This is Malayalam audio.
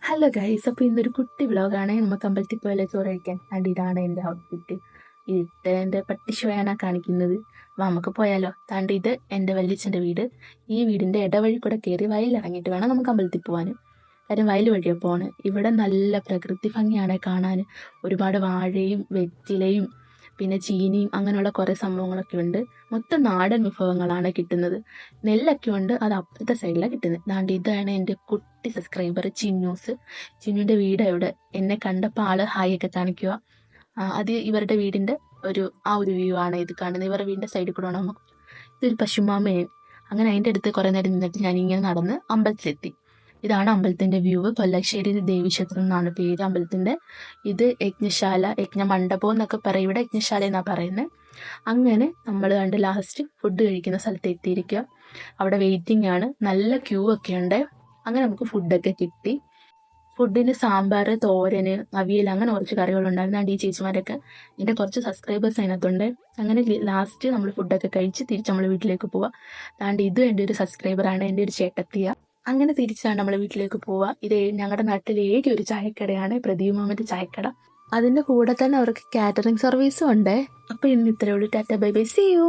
ഹലോ ഗൈസ്, അപ്പോൾ ഇന്നൊരു കുട്ടി വ്ളോഗാണ്. നമുക്ക് അമ്പലത്തിൽ പോയാലോ ചോറ് കഴിക്കാൻ. ആൻഡ് ഇതാണ് എൻ്റെ ഔട്ട്ഫിറ്റ്. ഇത് എൻ്റെ പട്ടിഷോയാണ് കാണിക്കുന്നത്. അപ്പോൾ നമുക്ക് പോയാലോ. താണ്ട് ഇത് എൻ്റെ വല്യച്ഛൻ്റെ വീട്. ഈ വീടിൻ്റെ ഇടവഴി കൂടെ കയറി വയലിറങ്ങിയിട്ട് വേണം നമുക്ക് അമ്പലത്തിൽ പോകാൻ. കാര്യം വയൽ വഴിയാണ് പോണ്. ഇവിടെ നല്ല പ്രകൃതി ഭംഗിയാണ് കാണാൻ. ഒരുപാട് വാഴയും വെറ്റിലയും പിന്നെ ചീനിയും അങ്ങനെയുള്ള കുറേ സംഭവങ്ങളൊക്കെ ഉണ്ട്. മൊത്തം നാടൻ വിഭവങ്ങളാണ് കിട്ടുന്നത്. നെല്ലൊക്കെ ഉണ്ട്, അത് അപ്പുറത്തെ സൈഡിലാണ് കിട്ടുന്നത്. ദാണ്ട് ഇതാണ് എൻ്റെ കുട്ടി സബ്സ്ക്രൈബർ ചിന്നൂസ്. ചിന്നുവിൻ്റെ വീട് ഇവിടെ. എന്നെ കണ്ടപ്പോൾ ആള് ഹായ് ഒക്കെ കാണിക്കുക. അത് ഇവരുടെ വീടിൻ്റെ ഒരു വ്യൂ ആണ് ഇത് കാണുന്നത്. ഇവരുടെ വീടിൻ്റെ സൈഡിൽ കൂടെ വേണം നമുക്ക്. ഇതൊരു പശുമാമയാണ്. അങ്ങനെ അതിൻ്റെ അടുത്ത് കുറേ നേരം നിന്നിട്ട് ഞാനിങ്ങനെ നടന്ന് അമ്പലത്തിലെത്തി. ഇതാണ് അമ്പലത്തിൻ്റെ വ്യൂ. കൊല്ലശ്ശേരി ദേവീക്ഷേത്രം എന്നാണ് പേര് അമ്പലത്തിൻ്റെ. ഇത് യജ്ഞശാല, യജ്ഞമണ്ഡപം എന്നൊക്കെ പറയും. ഇവിടെ യജ്ഞശാല എന്നാണ് പറയുന്നത്. അങ്ങനെ നമ്മൾ കണ്ട് ലാസ്റ്റ് ഫുഡ് കഴിക്കുന്ന സ്ഥലത്ത് എത്തിയിരിക്കുക. അവിടെ വെയിറ്റിംഗ് ആണ്, നല്ല ക്യൂ ഒക്കെ ഉണ്ട്. അങ്ങനെ നമുക്ക് ഫുഡൊക്കെ കിട്ടി. ഫുഡിന് സാമ്പാർ, തോരന്, അവിയൽ അങ്ങനെ കുറച്ച് കറികളുണ്ടായിരുന്നു. ഈ ചേച്ചിമാരൊക്കെ എൻ്റെ കുറച്ച് സബ്സ്ക്രൈബേഴ്സ് അതിനകത്തുണ്ട്. അങ്ങനെ ലാസ്റ്റ് നമ്മൾ ഫുഡൊക്കെ കഴിച്ച് തിരിച്ച് നമ്മൾ വീട്ടിലേക്ക് പോവുക. അതാണ്ട് ഇത് എൻ്റെ ഒരു സബ്സ്ക്രൈബറാണ്, എൻ്റെ ഒരു ചേട്ടത്തിയ. അങ്ങനെ തിരിച്ചാണ് നമ്മൾ വീട്ടിലേക്ക് പോവുക. ഇത് ഞങ്ങളുടെ നാട്ടിലെ ഏക ഒരു ചായക്കടയാണ്, പ്രദീപ് മാമൻ്റെ ചായക്കട. അതിൻ്റെ കൂടെ തന്നെ അവർക്ക് കാറ്ററിംഗ് സർവീസും ഉണ്ട്. അപ്പോൾ ഇന്ന് ഇത്രയേ ഉള്ളൂ. Tata bye bye, see U.